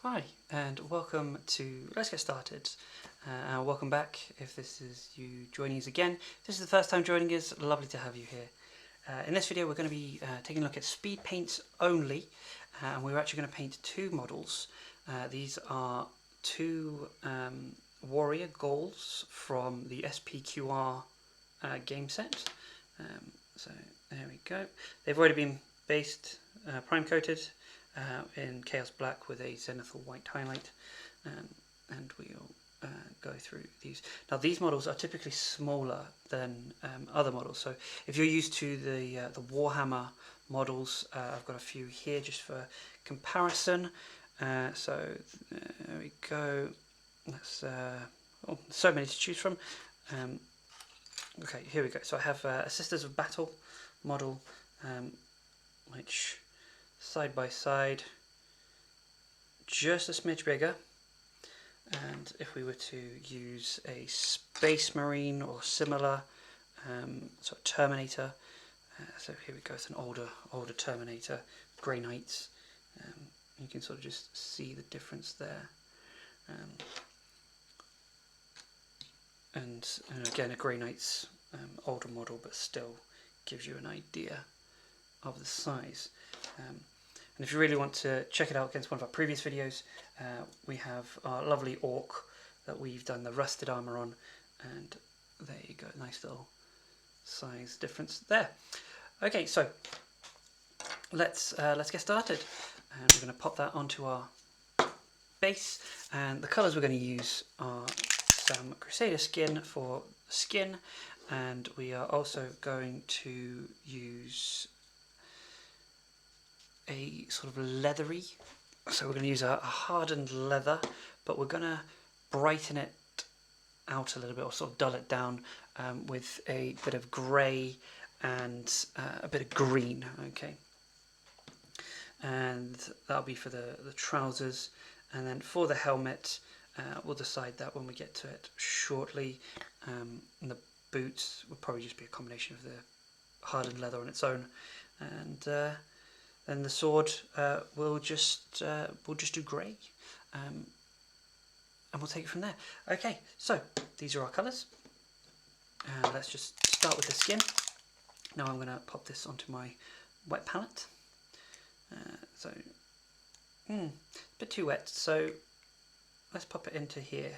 Hi and welcome to Let's Get Started. Welcome back if this is you joining us again. If this is the first time joining us, lovely to have you here. In this video we're going to be taking a look at speed paints only, and we're actually going to paint two models. These are two warrior goals from the SPQR game set. So there we go. They've already been based, prime coated in Chaos Black with a zenithal white highlight, and we'll go through these. Now these models are typically smaller than other models, so if you're used to the Warhammer models, I've got a few here just for comparison. So there we go. That's so many to choose from. Okay, here we go. So I have a Sisters of Battle model, which side by side, just a smidge bigger. And if we were to use a Space Marine or similar, sort of Terminator, so here we go, it's an older Terminator, Grey Knights. You can sort of just see the difference there. And again, a Grey Knight's older model, but still gives you an idea of the size. And if you really want to check it out against one of our previous videos, we have our lovely Orc that we've done the rusted armour on, and there you go, nice little size difference there. Okay, so let's get started, and we're going to pop that onto our base, and the colours we're going to use are some Crusader skin for skin, and we are also going to use a sort of leathery, so we're going to use a hardened leather, but we're going to brighten it out a little bit, or sort of dull it down with a bit of grey and a bit of green. Okay, and that'll be for the trousers, and then for the helmet we'll decide that when we get to it shortly. And the boots will probably just be a combination of the hardened leather on its own, and then the sword we'll just do grey, and we'll take it from there. Okay, so these are our colours. Let's just start with the skin. Now I'm going to pop this onto my wet palette. A bit too wet, so let's pop it into here.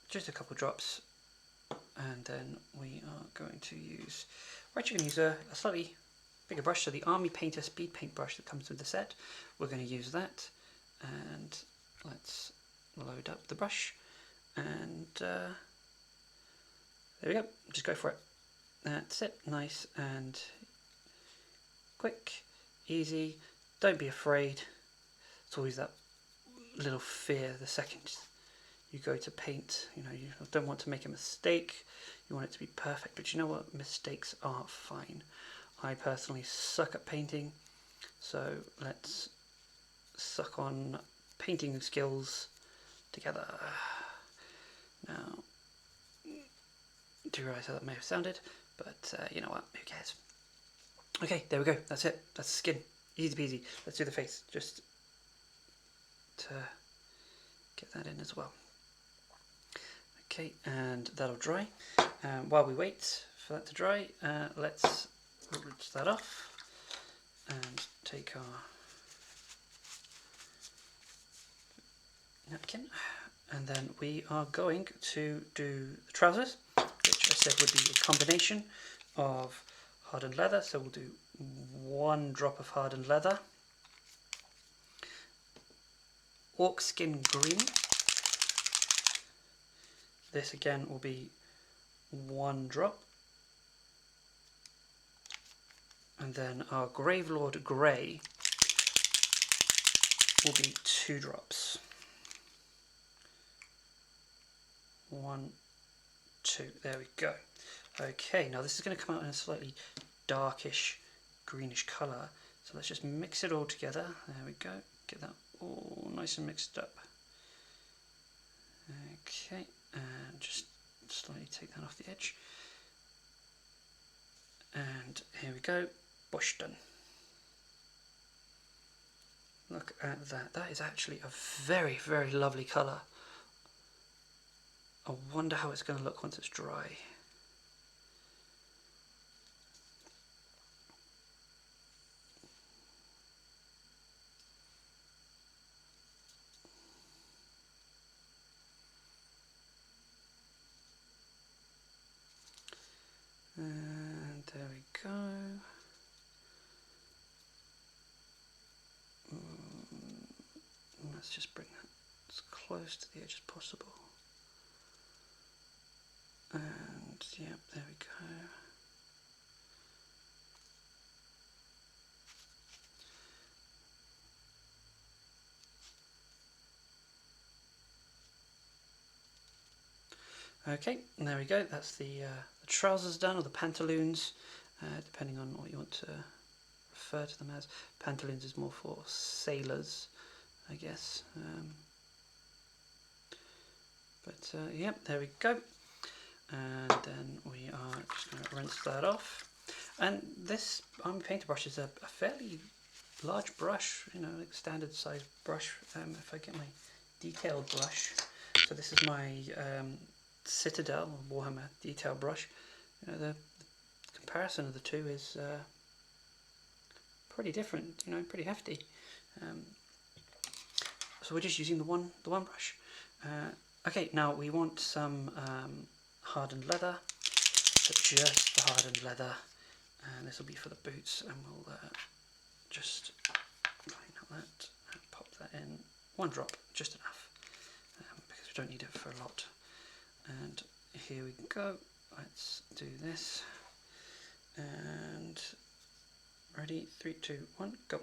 Just a couple drops, and then we are going to use, we're actually going to use a slightly bigger brush, so the Army Painter Speed Paint brush that comes with the set. We're going to use that, and let's load up the brush, and there we go, just go for it. That's it, nice and quick, easy, don't be afraid. It's always that little fear the second you go to paint, you don't want to make a mistake, you want it to be perfect, but you know what, mistakes are fine. I personally suck at painting, so let's suck on painting skills together. Now, do you realise how that may have sounded, but you know what, who cares. Okay, there we go, that's it, that's the skin, easy peasy. Let's do the face, just to get that in as well. Okay, and that'll dry. While we wait for that to dry, let's rinse that off and take our napkin, and then we are going to do the trousers, which I said would be a combination of hardened leather. So we'll do 1 drop of hardened leather, orc skin green. This again will be 1 drop, and then our Gravelord grey will be 2 drops. 1, 2, there we go. Okay, now this is going to come out in a slightly darkish greenish colour, so let's just mix it all together. There we go, get that all nice and mixed up. Okay, and just slightly take that off the edge, and here we go, bush done. Look at that. That is actually a very, very lovely colour. I wonder how it's going to look once it's dry. And there we go. Let's just bring that as close to the edge as possible. And yep, there we go. Okay, and there we go. That's the trousers done, or the pantaloons, depending on what you want to refer to them as. Pantaloons is more for sailors, I guess. Yep, there we go. And then we are just going to rinse that off. And this army painter brush is a fairly large brush, you know, like standard size brush. If I get my detailed brush, so this is my Citadel or Warhammer detail brush. You know, the comparison of the two is pretty different. You know, pretty hefty. So we're just using the one brush. Okay, now we want some hardened leather. So just the hardened leather, and this will be for the boots. And we'll just clean out that and pop that in. One drop, just enough, because we don't need it for a lot. And here we go. Let's do this. And ready, 3, 2, 1, go.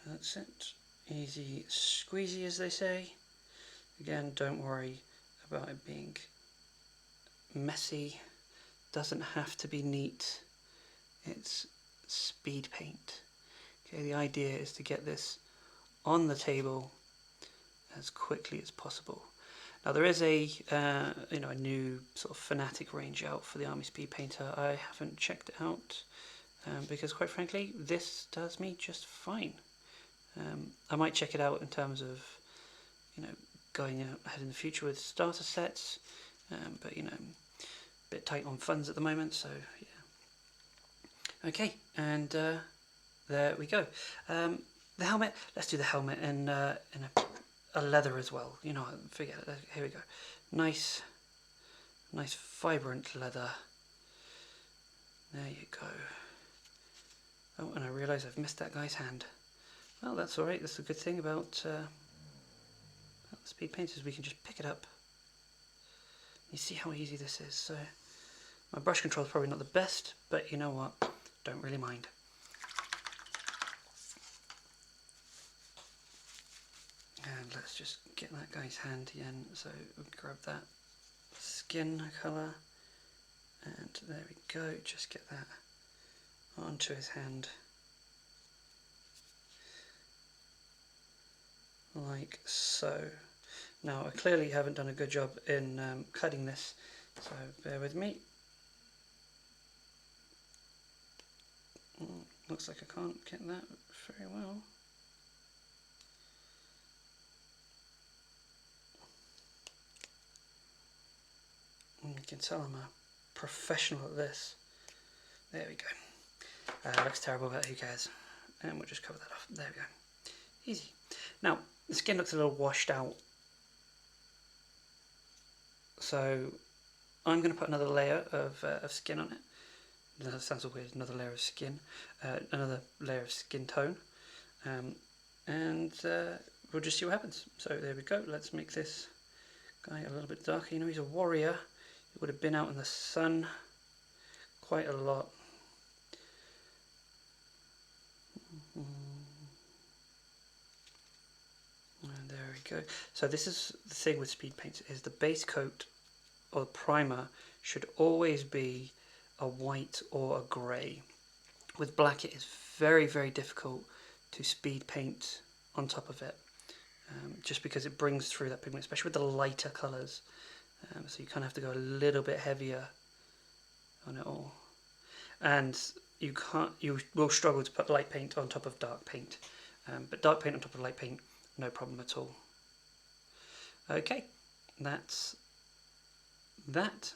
That's it. Easy squeezy, as they say. Again, don't worry about it being messy. Doesn't have to be neat. It's speed paint. Okay, the idea is to get this on the table as quickly as possible. Now there is a a new sort of Fanatic range out for the Army Speed Painter. I haven't checked it out because, quite frankly, this does me just fine. I might check it out in terms of, you know, going ahead in the future with starter sets, but you know, a bit tight on funds at the moment, so yeah. Okay, and there we go. The helmet. Let's do the helmet in a leather as well. You know, forget it. Here we go. Nice vibrant leather. There you go. Oh, and I realise I've missed that guy's hand. Well, that's alright. That's a good thing about speed painters. We can just pick it up. You see how easy this is. So my brush control is probably not the best, but you know what? Don't really mind. And let's just get that guy's hand again. So we'll grab that skin colour, and there we go. Just get that onto his hand, like so. Now I clearly haven't done a good job in cutting this, so bear with me. Looks like I can't get that very well. You can tell I'm a professional at this. There we go. Looks terrible, but who cares? And we'll just cover that off. There we go. Easy. Now, the skin looks a little washed out, so I'm going to put another layer of skin on it. That sounds so weird. Another layer of skin, another layer of skin tone, and we'll just see what happens. So there we go. Let's make this guy a little bit darker. You know, he's a warrior. He would have been out in the sun quite a lot. And there we go. So this is the thing with speed paints, is the base coat or the primer should always be a white or a grey. With black it is very, very difficult to speed paint on top of it, just because it brings through that pigment, especially with the lighter colours. So you kind of have to go a little bit heavier on it all, and you will struggle to put light paint on top of dark paint. but dark paint on top of light paint, no problem at all. Okay, that's that.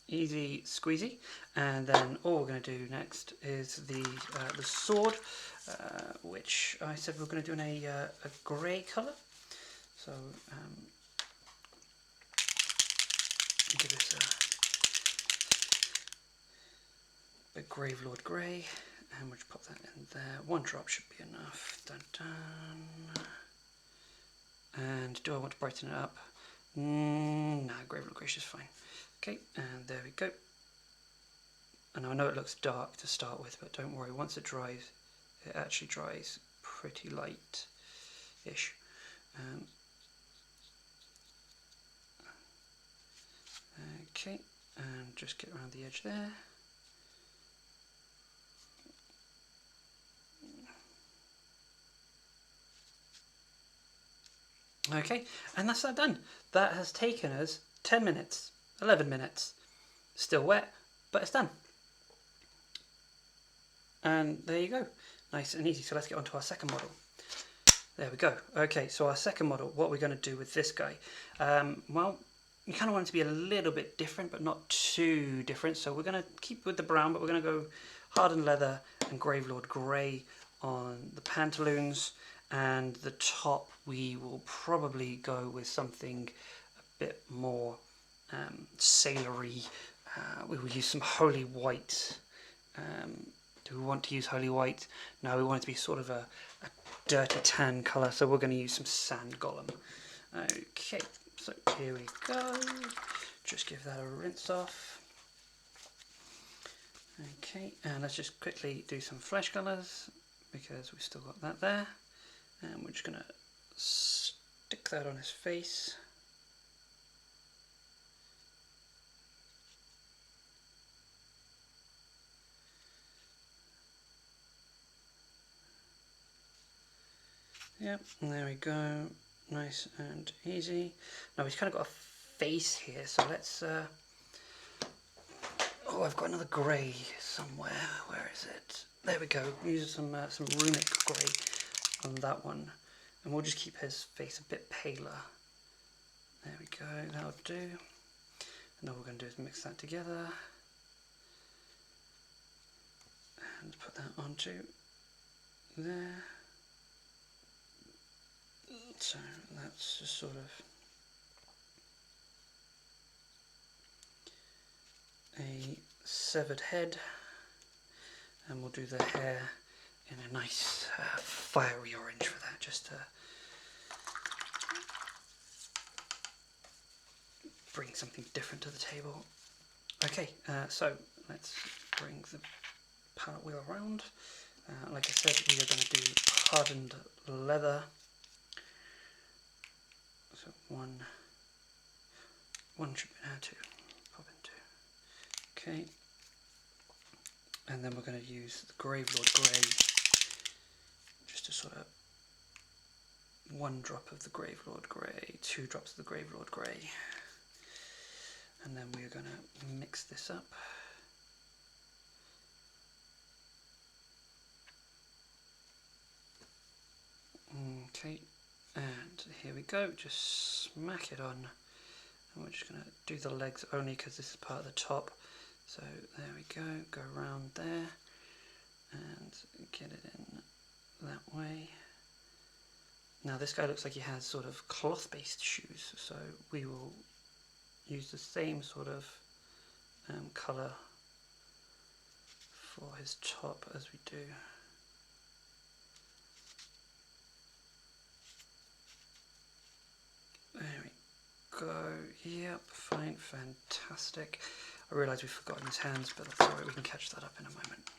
Easy squeezy. And then all we're going to do next is the sword, which I said we're going to do in a grey colour. So give this a big Gravelord Grey, and we'll just pop that in there. One drop should be enough. Dun, dun. And do I want to brighten it up? No, Gravelord Grey is just fine. Okay, and there we go. And I know it looks dark to start with, but don't worry, once it dries, it actually dries pretty light-ish. Okay, and just get around the edge there. Okay, and that's that done. That has taken us 10 minutes, 11 minutes. Still wet, but it's done. And there you go, nice and easy. So let's get on to our second model. There we go. Okay, so our second model, what we're going to do with this guy. Well, you kind of want it to be a little bit different, but not too different. So we're going to keep with the brown, but we're going to go hardened leather and Gravelord Grey on the pantaloons. And the top, we will probably go with something a bit more sailory. We will use some holy white. Do we want to use holy white? No, we want it to be sort of a dirty tan colour, so we're going to use some sand golem. Okay, so here we go. Just give that a rinse off. Okay, and let's just quickly do some flesh colours, because we've still got that there. And we're just going to stick that on his face. Yep, and there we go, nice and easy. Now we've kind of got a face here, so let's, oh, I've got another grey somewhere, where is it? There we go, use some runic grey on that one, and we'll just keep his face a bit paler. There we go, that'll do. And all we're going to do is mix that together, and put that onto there. So that's just sort of a severed head, and we'll do the hair in a nice fiery orange for that, just to bring something different to the table. Okay, so let's bring the palette wheel around. Like I said, we are going to do hardened leather. So one should be two, pop into. Okay, and then we're going to use the Gravelord Grey, just to sort of one drop of the Gravelord Grey, 2 drops of the Gravelord Grey, and then we're going to mix this up. Okay. And here we go, just smack it on, and we're just going to do the legs only because this is part of the top. So there we go around there and get it in that way. Now this guy looks like he has sort of cloth based shoes, so we will use the same sort of colour for his top as we do. There we go, yep, fine, fantastic. I realise we've forgotten his hands, but that's alright, we can catch that up in a moment.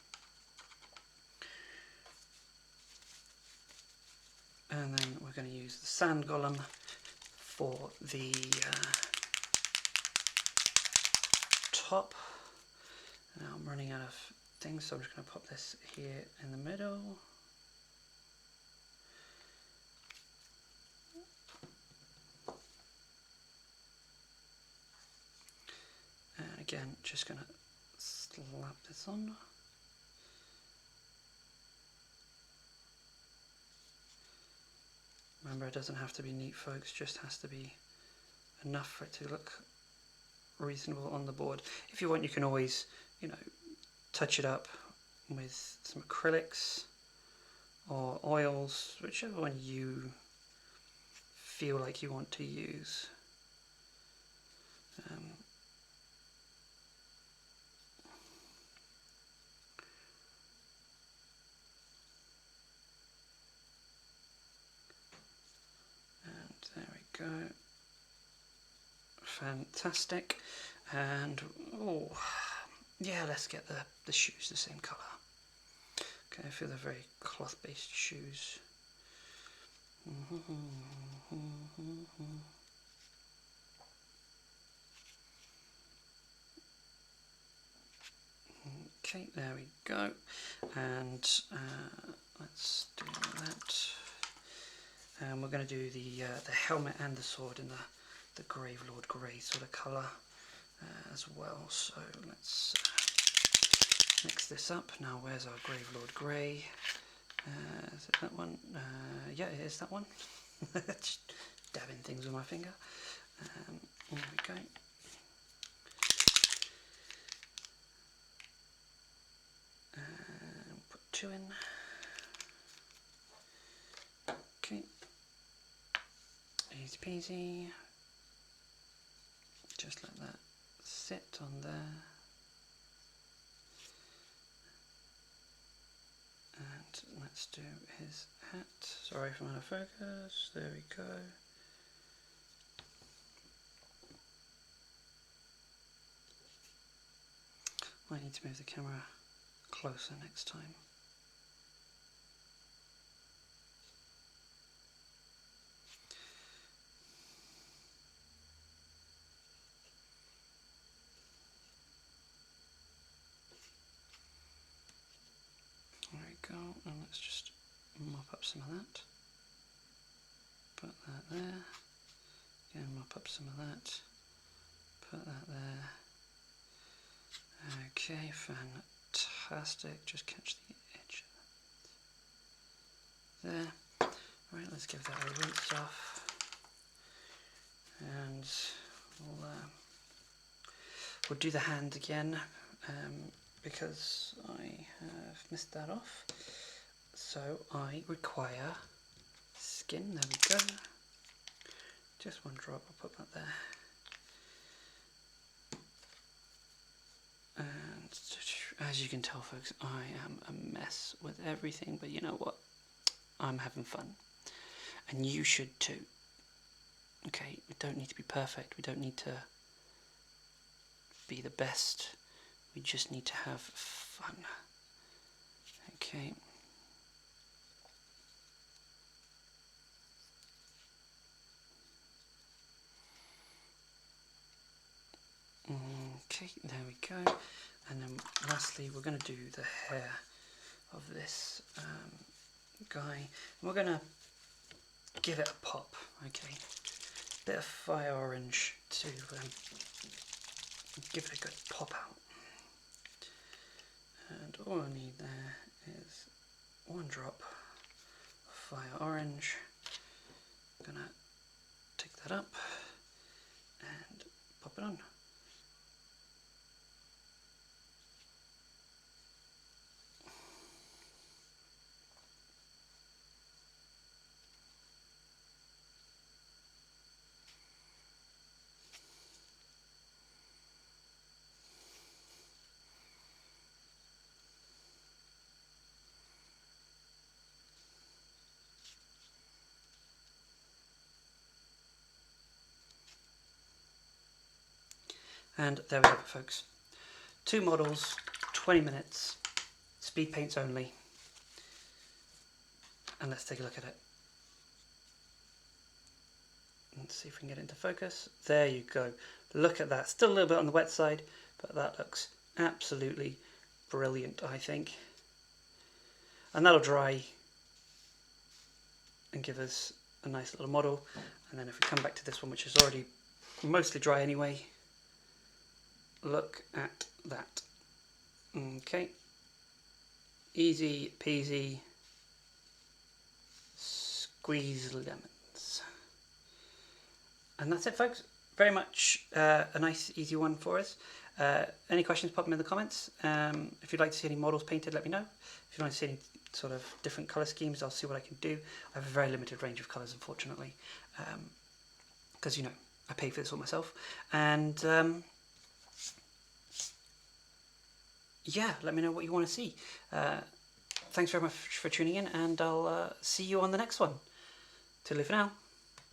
And then we're going to use the sand golem for the top. Now I'm running out of things, so I'm just going to pop this here in the middle. And again, just going to slap this on. Remember, it doesn't have to be neat, folks, just has to be enough for it to look reasonable on the board. If you want, you can always, you know, touch it up with some acrylics or oils, whichever one you feel like you want to use. And there we go. Fantastic. And oh yeah, let's get the shoes the same colour. Okay, I feel they're very cloth based shoes. Okay, there we go. And let's do that. And we're going to do the helmet and the sword in the Gravelord Grey sort of colour as well. So let's mix this up. Now, where's our Gravelord Grey? Is it that one? Yeah, it is that one. Just dabbing things with my finger. There we go. Put 2 in. Okay. Easy peasy. Just let that sit on there. And let's do his hat. Sorry if I'm out of focus. There we go. I need to move the camera closer next time. There we go, and let's just mop up some of that. Put that there. Again, mop up some of that. Put that there. Okay, fantastic. Just catch the edge of that. There. Right, let's give that a rinse off. And we'll do the hand again because I have missed that off. So I require skin. There we go. Just one drop. I'll put that there. And as you can tell, folks, I am a mess with everything, but you know what? I'm having fun. And you should too. Okay, we don't need to be perfect. We don't need to be the best. We just need to have fun. Okay. Okay, there we go. And then lastly, we're going to do the hair of this guy. And we're going to give it a pop, okay? Bit of fire orange to give it a good pop out. And all I need there is 1 drop of fire orange. I'm gonna take that up and pop it on. And there we have it, folks. 2 models, 20 minutes, speed paints only. And let's take a look at it. Let's see if we can get it into focus. There you go. Look at that. Still a little bit on the wet side, but that looks absolutely brilliant, I think. And that'll dry and give us a nice little model. And then if we come back to this one, which is already mostly dry anyway, look at that. Okay. Easy peasy. Squeeze lemons. colours. And that's it, folks. Very much a nice, easy one for us. Any questions, pop them in the comments. If you'd like to see any models painted, let me know. If you want to see any sort of different colour schemes, I'll see what I can do. I have a very limited range of colours, unfortunately, because, you know, I pay for this all myself. And yeah, let me know what you want to see. Thanks very much for tuning in, and I'll see you on the next one. Toodaloo for now.